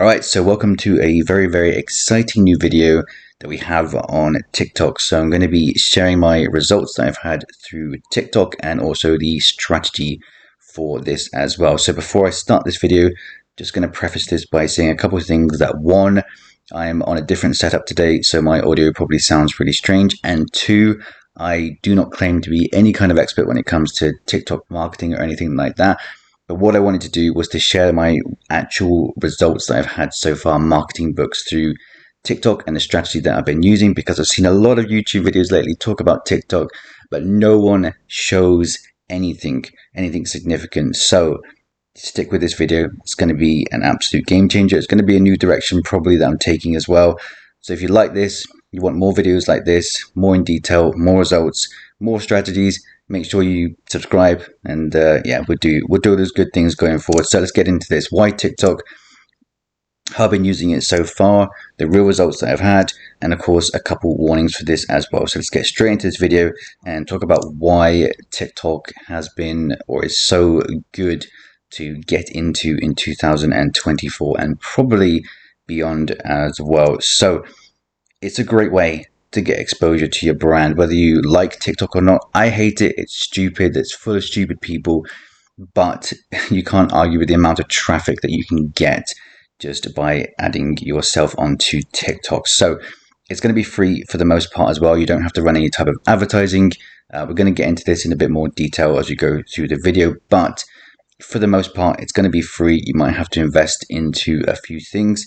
Alright, so welcome to a very exciting new video that we have on TikTok. So I'm going to be sharing my results that I've had through TikTok and also the strategy for this as well. So before I start this video, just going to preface this by saying a couple of things. That one, I'm on a different setup today, so my audio probably sounds really strange. And two, I do not claim to be any kind of expert when it comes to TikTok marketing or anything like that. But what I wanted to do was to share my actual results that I've had so far marketing books through TikTok and the strategy that I've been using, because I've seen a lot of YouTube videos lately talk about TikTok, but no one shows anything significant. So stick with this video. It's going to be an absolute game changer. It's going to be a new direction probably that I'm taking as well. So if you like this, you want more videos like this, more in detail, more results, more strategies, make sure you subscribe, and yeah, we'll do those good things going forward. So let's get into this. Why TikTok? How I've been using it so far, the real results that I've had, and of course a couple warnings for this as well. So let's get straight into this video and talk about why TikTok has been or is so good to get into in 2024 and probably beyond as well. So it's a great way to get exposure to your brand, whether you like TikTok or not. I hate it. It's stupid. It's full of stupid people, but you can't argue with the amount of traffic that you can get just by adding yourself onto TikTok. So it's going to be free for the most part as well. You don't have to run any type of advertising. We're going to get into this in a bit more detail as we go through the video, but for the most part, it's going to be free. You might have to invest into a few things.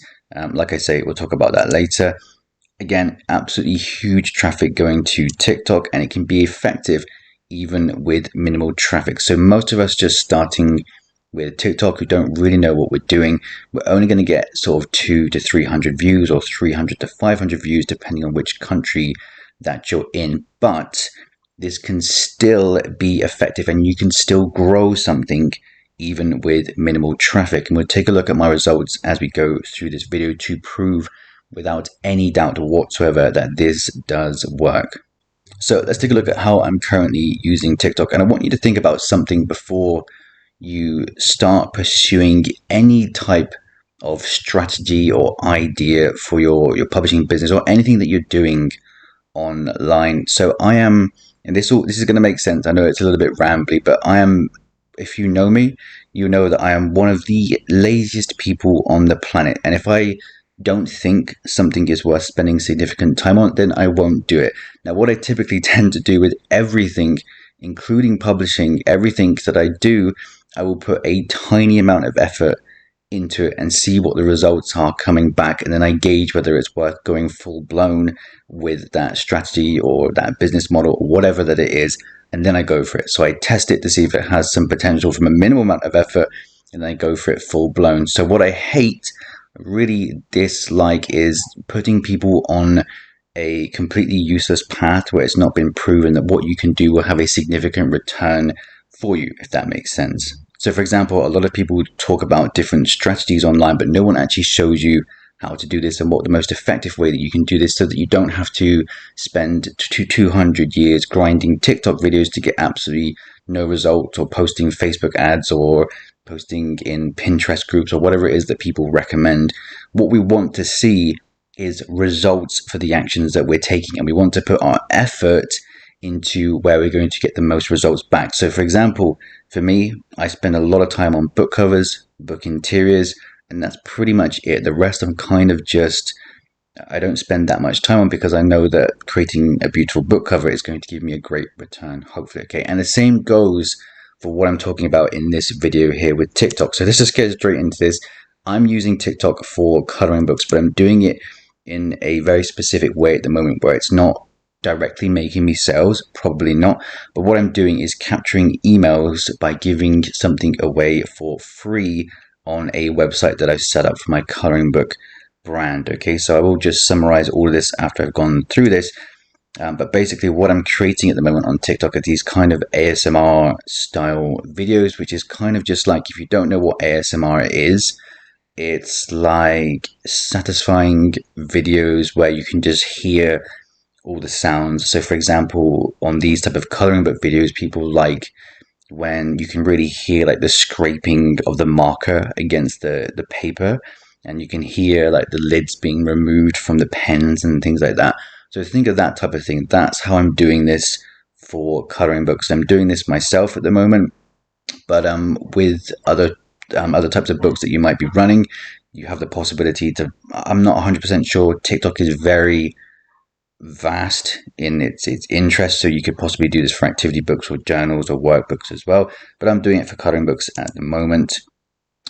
Like I say, we'll talk about that later. Again, absolutely huge traffic going to TikTok, and it can be effective even with minimal traffic. So most of us just starting with TikTok who don't really know what we're doing, we're only going to get sort of 200 to 300 views or 300 to 500 views depending on which country that you're in. But this can still be effective, and you can still grow something even with minimal traffic. And we'll take a look at my results as we go through this video to prove without any doubt whatsoever that this does work. So let's take a look at how I'm currently using TikTok. And I want you to think about something before you start pursuing any type of strategy or idea for your publishing business or anything that you're doing online. So I am, and this is going to make sense. I know it's a little bit rambly, but I am, if you know me, you know that I am one of the laziest people on the planet. And if I don't think something is worth spending significant time on, then I won't do it. Now, what I typically tend to do with everything, including publishing, everything that I do, I will put a tiny amount of effort into it and see what the results are coming back, and then I gauge whether it's worth going full blown with that strategy or that business model or whatever that it is, and then I go for it. So I test it to see if it has some potential from a minimal amount of effort, and then I go for it full blown. So what I hate, really dislike, is putting people on a completely useless path where it's not been proven that what you can do will have a significant return for you, if that makes sense. So for example, a lot of people talk about different strategies online, but no one actually shows you how to do this and what the most effective way that you can do this, so that you don't have to spend 200 years grinding TikTok videos to get absolutely no result, or posting Facebook ads, or posting in Pinterest groups, or whatever it is that people recommend. What we want to see is results for the actions that we're taking, and we want to put our effort into where we're going to get the most results back. So for example, for me, I spend a lot of time on book covers, book interiors, and that's pretty much it. The rest I'm kind of just, I don't spend that much time on, because I know that creating a beautiful book cover is going to give me a great return, hopefully. Okay, and the same goes for what I'm talking about in this video here with TikTok. So let's just get straight into this. I'm using TikTok for coloring books, but I'm doing it in a very specific way at the moment, where it's not directly making me sales, probably not, but what I'm doing is capturing emails by giving something away for free on a website that I've set up for my coloring book brand. Okay, so I will just summarize all of this after I've gone through this. But basically what I'm creating at the moment on TikTok are these kind of ASMR style videos, which is kind of just like, if you don't know what ASMR is, it's like satisfying videos where you can just hear all the sounds. So for example, on these type of coloring book videos, people like when you can really hear like the scraping of the marker against the paper, and you can hear like the lids being removed from the pens and things like that. So think of that type of thing. That's how I'm doing this for coloring books. I'm doing this myself at the moment, but with other types of books that you might be running, you have the possibility to. I'm not 100% sure. TikTok is very vast in its interest, so you could possibly do this for activity books or journals or workbooks as well. But I'm doing it for coloring books at the moment.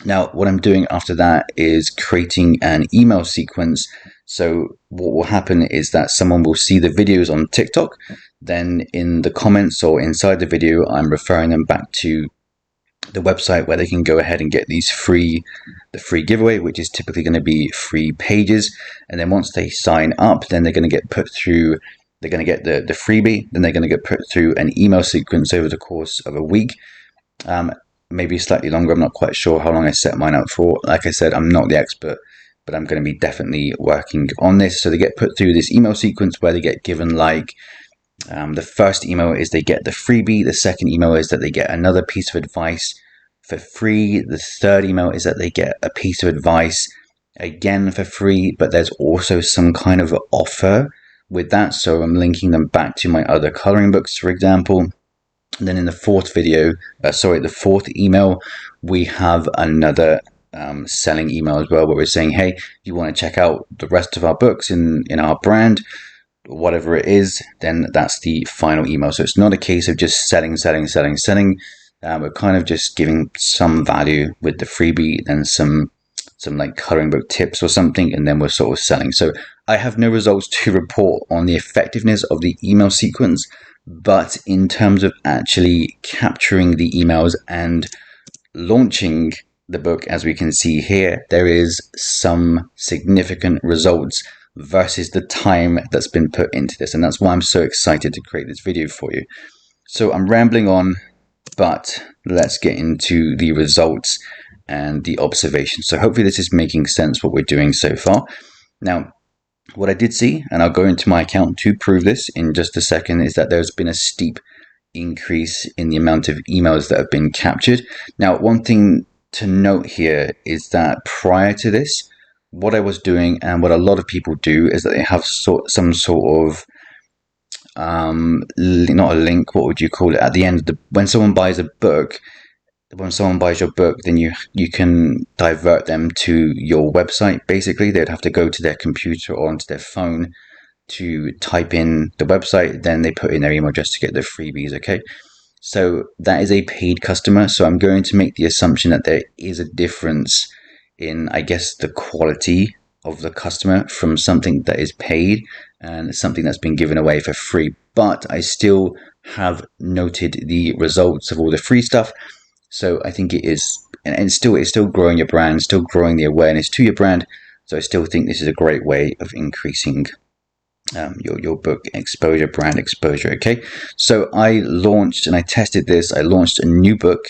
Now, what I'm doing after that is creating an email sequence. So what will happen is that someone will see the videos on TikTok. Then in the comments or inside the video, I'm referring them back to the website where they can go ahead and get the free giveaway, which is typically going to be 3 pages. And then once they sign up, then they're going to get put through, they're going to get the freebie, then they're going to get put through an email sequence over the course of a week. Maybe slightly longer. I'm not quite sure how long I set mine up for. Like I said, I'm not the expert, but I'm going to be definitely working on this. So they get put through this email sequence where they get given like the first email is they get the freebie. The second email is that they get another piece of advice for free. The third email is that they get a piece of advice again for free, but there's also some kind of offer with that. So I'm linking them back to my other coloring books, for example. And then in the fourth email, we have another selling email as well, where we're saying, hey, if you want to check out the rest of our books in our brand, whatever it is, then that's the final email. So it's not a case of just selling. We're kind of just giving some value with the freebie, then some like coloring book tips or something, and then we're sort of selling. So I have no results to report on the effectiveness of the email sequence, but in terms of actually capturing the emails and launching the book, as we can see here, there is some significant results versus the time that's been put into this. And that's why I'm so excited to create this video for you. So I'm rambling on, but let's get into the results and the observations. So hopefully this is making sense what we're doing so far. Now, what I did see, and I'll go into my account to prove this in just a second, is that there's been a steep increase in the amount of emails that have been captured. Now, one thing to note here is that prior to this, what I was doing and what a lot of people do is that they have some sort of not a link, what would you call it, at the end of when someone buys a book. When someone buys your book, then you can divert them to your website. Basically, they'd have to go to their computer or onto their phone to type in the website. Then they put in their email address to get the freebies. Okay, so that is a paid customer. So I'm going to make the assumption that there is a difference in, I guess, the quality of the customer from something that is paid and something that's been given away for free. But I still have noted the results of all the free stuff. So I think it is, and it's still growing your brand, still growing the awareness to your brand. So I still think this is a great way of increasing your book exposure, brand exposure. Okay, so I launched and I tested this. I launched a new book,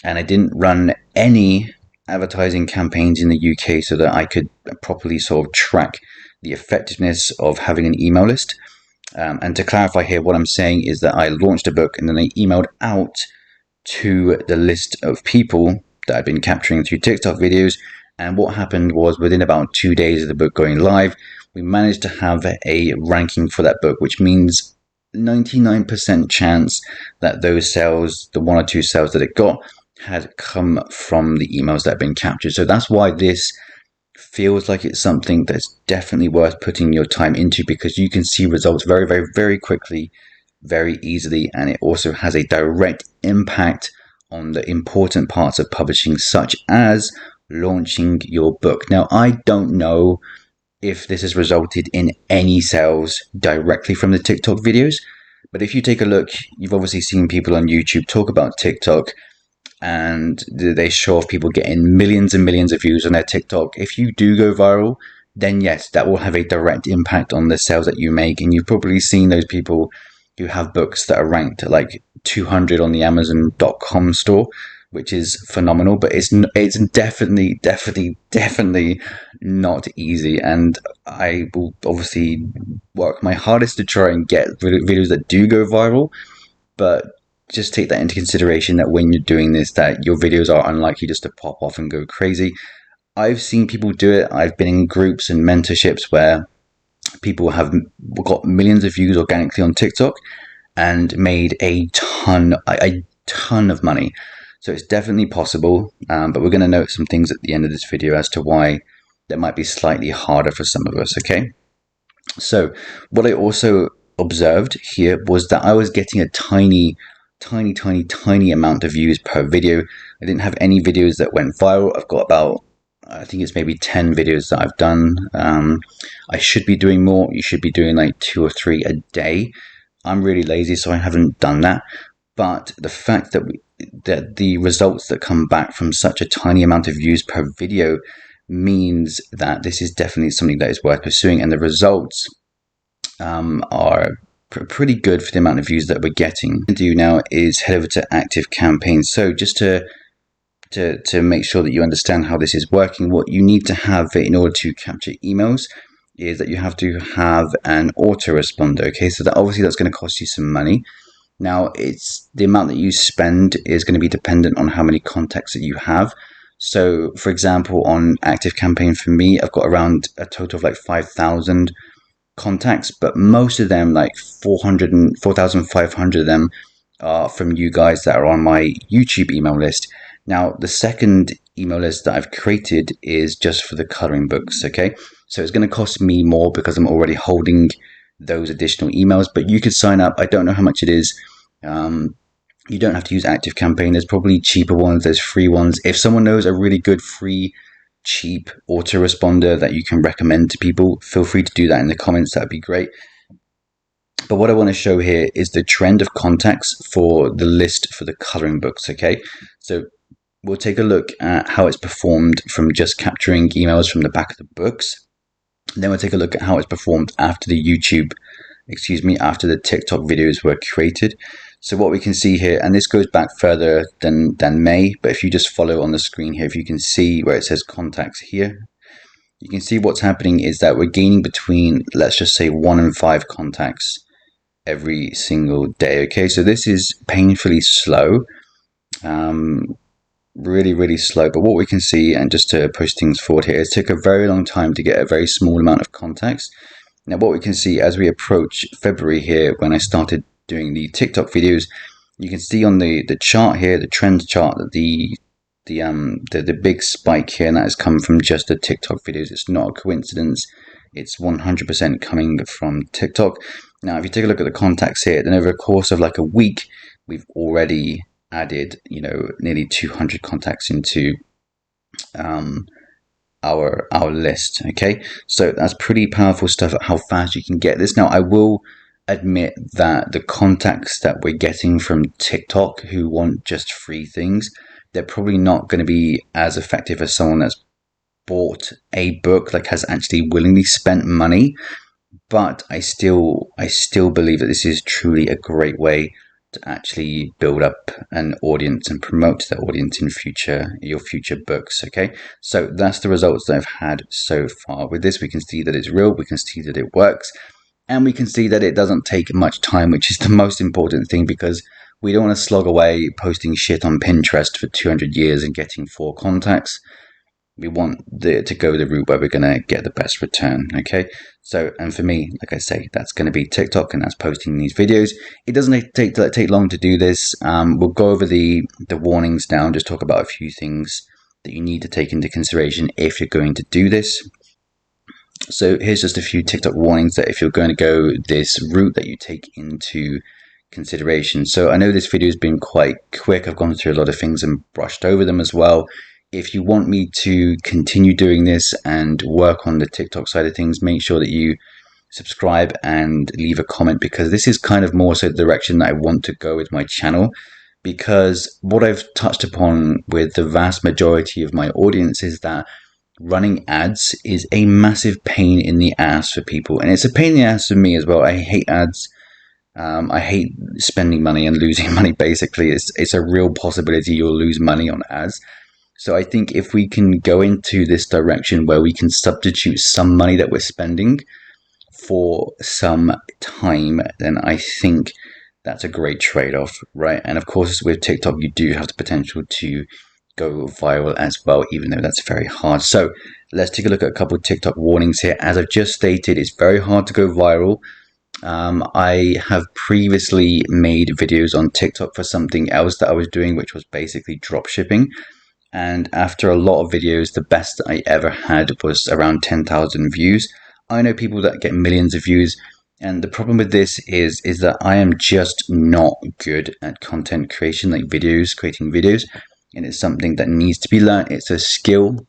and I didn't run any advertising campaigns in the UK so that I could properly sort of track the effectiveness of having an email list. And to clarify here, what I'm saying is that I launched a book and then I emailed out to the list of people that I've been capturing through TikTok videos. And what happened was, within about 2 days of the book going live, we managed to have a ranking for that book, which means 99% chance that those sales, the 1 or 2 sales that it got, had come from the emails that have been captured. So that's why this feels like it's something that's definitely worth putting your time into, because you can see results very, very, very quickly, very easily, and it also has a direct impact on the important parts of publishing, such as launching your book. Now, I don't know if this has resulted in any sales directly from the TikTok videos, but if you take a look, you've obviously seen people on YouTube talk about TikTok, and they show off people getting millions and millions of views on their TikTok. If you do go viral, then yes, that will have a direct impact on the sales that you make. And you've probably seen those people who have books that are ranked at like 200 on the Amazon.com store, which is phenomenal, but it's definitely not easy. And I will obviously work my hardest to try and get videos that do go viral, but just take that into consideration, that when you're doing this, that your videos are unlikely just to pop off and go crazy. I've seen people do it. I've been in groups and mentorships where people have got millions of views organically on TikTok and made a ton of money. So it's definitely possible, but we're going to note some things at the end of this video as to why that might be slightly harder for some of us, okay? So what I also observed here was that I was getting a tiny amount of views per video. I didn't have any videos that went viral. I've got about, I think it's maybe 10 videos that I've done. I should be doing more. You should be doing like 2 or 3 a day. I'm really lazy, so I haven't done that. But the fact that the results that come back from such a tiny amount of views per video means that this is definitely something that is worth pursuing, and the results are pretty good for the amount of views that we're getting. What I'm going to do now is head over to Active Campaign. So just to make sure that you understand how this is working, what you need to have in order to capture emails is that you have to have an autoresponder. Okay, so that obviously that's going to cost you some money. Now, it's the amount that you spend is going to be dependent on how many contacts that you have. So, for example, on Active Campaign for me, I've got around a total of like 5,000 contacts, but most of them, like 4,500 of them, are from you guys that are on my YouTube email list. Now, the second email list that I've created is just for the coloring books, okay? So it's going to cost me more because I'm already holding those additional emails, but you could sign up. I don't know how much it is. You don't have to use Active Campaign. There's probably cheaper ones. There's free ones. If someone knows a really good free, cheap autoresponder that you can recommend to people, feel free to do that in the comments. That'd be great. But what I want to show here is the trend of contacts for the list for the coloring books, okay? So we'll take a look at how it's performed from just capturing emails from the back of the books. And then we'll take a look at how it's performed after the after the TikTok videos were created. So what we can see here, and this goes back further than May, but if you just follow on the screen here, if you can see where it says contacts here, you can see what's happening is that we're gaining between, let's just say, 1 and 5 contacts every single day. Okay, so this is painfully slow, really slow. But what we can see, and just to push things forward here, it took a very long time to get a very small amount of contacts. Now what we can see as we approach February here, when I started doing the TikTok videos, you can see on the chart here, the trend chart, that the big spike here, and that has come from just the TikTok videos. It's not a coincidence. It's 100% coming from TikTok. Now, if you take a look at the contacts here, then over the course of like a week, we've already added, nearly 200 contacts into our list. Okay, so that's pretty powerful stuff at how fast you can get this. Now, I will admit that the contacts that we're getting from TikTok who want just free things, they're probably not going to be as effective as someone that's bought a book, like has actually willingly spent money. But I still believe that this is truly a great way to actually build up an audience and promote that audience in your future books. Okay, so that's the results that I've had so far. With this, we can see that it's real, we can see that it works, and we can see that it doesn't take much time, which is the most important thing, because we don't want to slog away posting shit on Pinterest for 200 years and getting 4 contacts. We want to go the route where we're going to get the best return, okay? So, and for me, like I say, that's going to be TikTok, and that's posting these videos. It doesn't take long to do this. We'll go over the warnings now and just talk about a few things that you need to take into consideration if you're going to do this. So here's just a few TikTok warnings that if you're going to go this route, that you take into consideration. So I know this video has been quite quick. I've gone through a lot of things and brushed over them as well. If you want me to continue doing this and work on the TikTok side of things, make sure that you subscribe and leave a comment, because this is kind of more so the direction that I want to go with my channel. Because what I've touched upon with the vast majority of my audience is that running ads is a massive pain in the ass for people, and it's a pain in the ass for me as well. I hate ads. I hate spending money and losing money. Basically, it's a real possibility you'll lose money on ads. So I think if we can go into this direction where we can substitute some money that we're spending for some time, then I think that's a great trade-off, right? And of course, with TikTok, you do have the potential to go viral as well, even though that's very hard. So let's take a look at a couple of TikTok warnings here. As I've just stated, it's very hard to go viral. I have previously made videos on TikTok for something else that I was doing, which was basically drop shipping. And after a lot of videos, the best I ever had was around 10,000 views. I know people that get millions of views, and the problem with this is that I am just not good at content creation, like creating videos, and it's something that needs to be learned. It's a skill,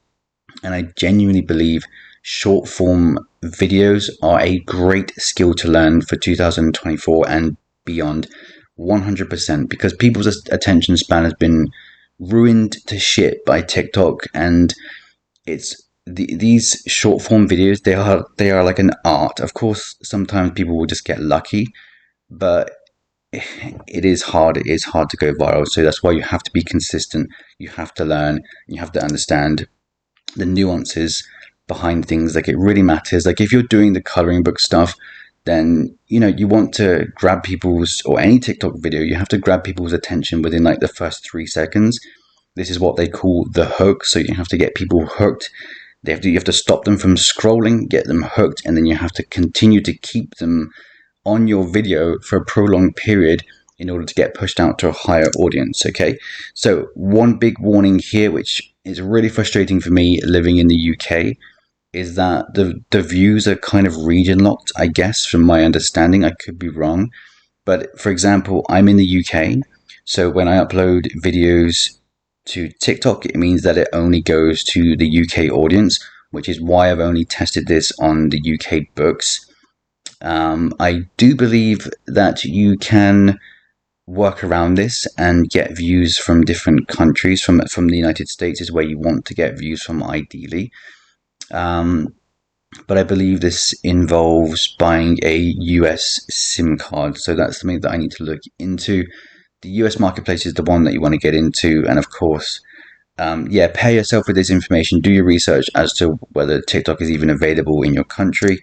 and I genuinely believe short form videos are a great skill to learn for 2024 and beyond, 100%, because people's attention span has been ruined to shit by TikTok, and it's these short form videos. They are like an art. Of course, sometimes people will just get lucky, but it is hard. It is hard to go viral. So that's why you have to be consistent. You have to learn. You have to understand the nuances behind things. Like, it really matters. Like, if you're doing the coloring book stuff, then you want to grab people's, or any TikTok video, you have to grab people's attention within like the first 3 seconds. This is what they call the hook. So you have to get people hooked. You have to stop them from scrolling, get them hooked, and then you have to continue to keep them on your video for a prolonged period in order to get pushed out to a higher audience. Okay, so one big warning here, which is really frustrating for me living in the UK, is that the views are kind of region locked, I guess, from my understanding. I could be wrong, but for example, I'm in the UK, so when I upload videos to TikTok, it means that it only goes to the UK audience, which is why I've only tested this on the UK books. I do believe that you can work around this and get views from different countries. From the United States is where you want to get views from, ideally. But I believe this involves buying a US SIM card, so that's something that I need to look into. The US marketplace is the one that you want to get into, and of course, pair yourself with this information. Do your research as to whether TikTok is even available in your country.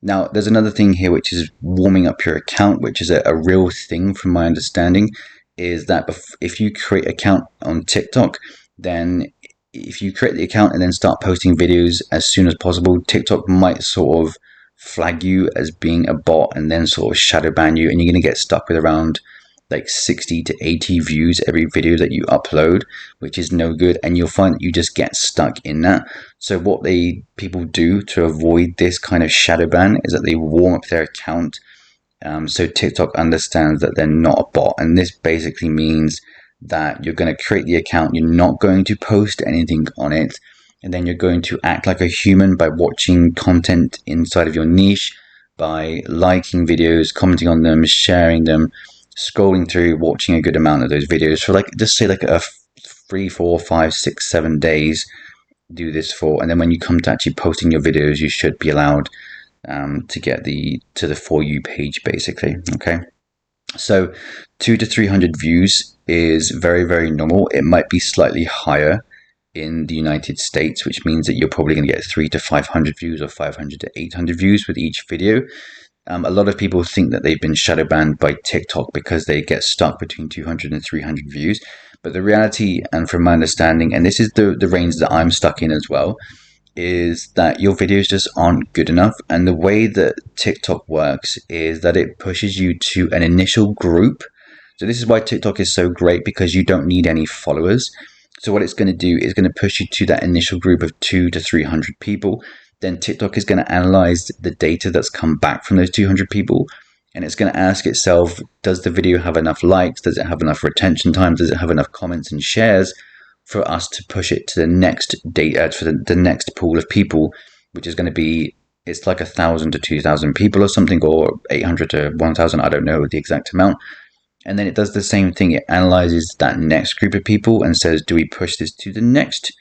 Now, there's another thing here, which is warming up your account, which is a real thing from my understanding, is that if you create an account on TikTok, then if you create the account and then start posting videos as soon as possible, TikTok might sort of flag you as being a bot and then sort of shadow ban you, and you're going to get stuck with around like 60 to 80 views every video that you upload, which is no good, and you'll find that you just get stuck in that. So what people do to avoid this kind of shadow ban is that they warm up their account, so TikTok understands that they're not a bot, and this basically means that you're going to create the account, you're not going to post anything on it, and then you're going to act like a human by watching content inside of your niche, by liking videos, commenting on them, sharing them, scrolling through, watching a good amount of those videos for, like, just say like a 3, 4, 5, 6, 7 days. Do this for, and then when you come to actually posting your videos, you should be allowed to get to the For You page, basically. Okay, so 200 to 300 views is very, very normal. It might be slightly higher in the United States, which means that you're probably going to get 300 to 500 views or 500 to 800 views with each video. A lot of people think that they've been shadow banned by TikTok because they get stuck between 200 and 300 views. But the reality, and from my understanding, and this is the range that I'm stuck in as well, is that your videos just aren't good enough. And the way that TikTok works is that it pushes you to an initial group. So this is why TikTok is so great, because you don't need any followers. So what it's going to do is going to push you to that initial group of 200 to 300 people. Then TikTok is going to analyze the data that's come back from those 200 people, and it's going to ask itself, does the video have enough likes? Does it have enough retention time? Does it have enough comments and shares for us to push it to the next data, for the next pool of people, which is going to be, it's like 1,000 to 2,000 people or something, or 800 to 1,000, I don't know the exact amount. And then it does the same thing. It analyzes that next group of people and says, do we push this to the next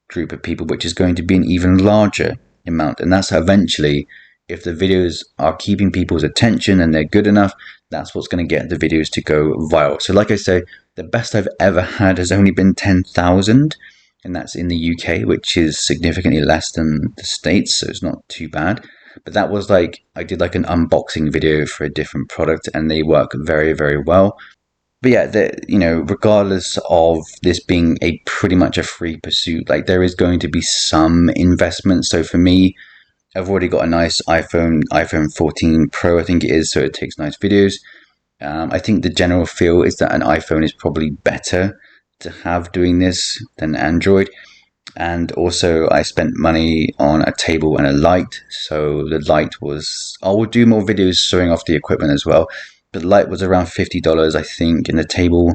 group of people, which is going to be an even larger amount. And that's how eventually, if the videos are keeping people's attention and they're good enough, that's what's going to get the videos to go viral. So like I say, the best I've ever had has only been 10,000, and that's in the UK, which is significantly less than the States, so it's not too bad. But that was like, I did like an unboxing video for a different product, and they work very, very well. But yeah, regardless of this being a pretty much a free pursuit, like there is going to be some investment. So for me, I've already got a nice iPhone 14 Pro, I think it is, so it takes nice videos. I think the general feel is that an iPhone is probably better to have doing this than Android. And also, I spent money on a table and a light. So the light was, I will do more videos showing off the equipment as well. But the light was around $50, I think, and the table,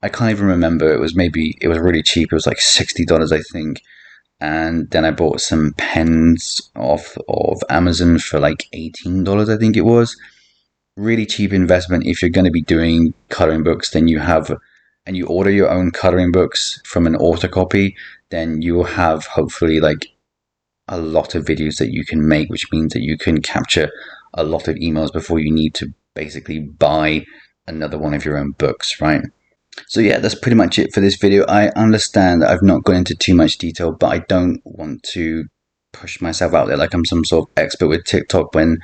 I can't even remember. It was really cheap. It was like $60, I think. And then I bought some pens off of Amazon for like $18, I think it was. Really cheap investment. If you're going to be doing coloring books, then and you order your own coloring books from an author copy, then you will have hopefully like a lot of videos that you can make, which means that you can capture a lot of emails before you need to basically buy another one of your own books, right? So yeah, that's pretty much it for this video. I understand that I've not gone into too much detail, but I don't want to push myself out there like I'm some sort of expert with TikTok when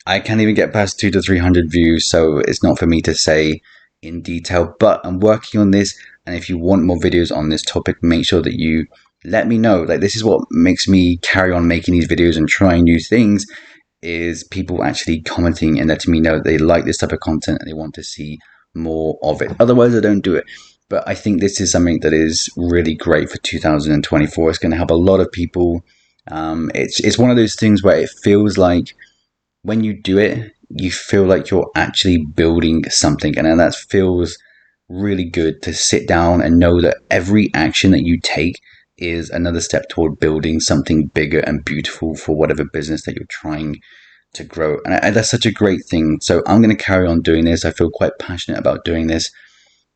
I can't even get past 200 to 300 views. So it's not for me to say in detail, but I'm working on this. And if you want more videos on this topic, make sure that you let me know. Like, this is what makes me carry on making these videos and trying new things, is people actually commenting and letting me know that they like this type of content and they want to see more of it. Otherwise, I don't do it. But I think this is something that is really great for 2024. It's going to help a lot of people. It's one of those things where it feels like when you do it, you feel like you're actually building something. And that feels really good to sit down and know that every action that you take is another step toward building something bigger and beautiful for whatever business that you're trying to grow. And that's such a great thing. So I'm going to carry on doing this. I feel quite passionate about doing this,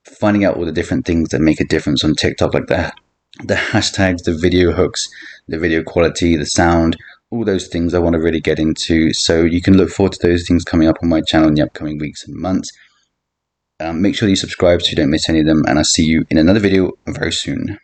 finding out all the different things that make a difference on TikTok, like the hashtags, the video hooks, the video quality, the sound, all those things I want to really get into. So you can look forward to those things coming up on my channel in the upcoming weeks and months. Make sure you subscribe so you don't miss any of them, and I'll see you in another video very soon.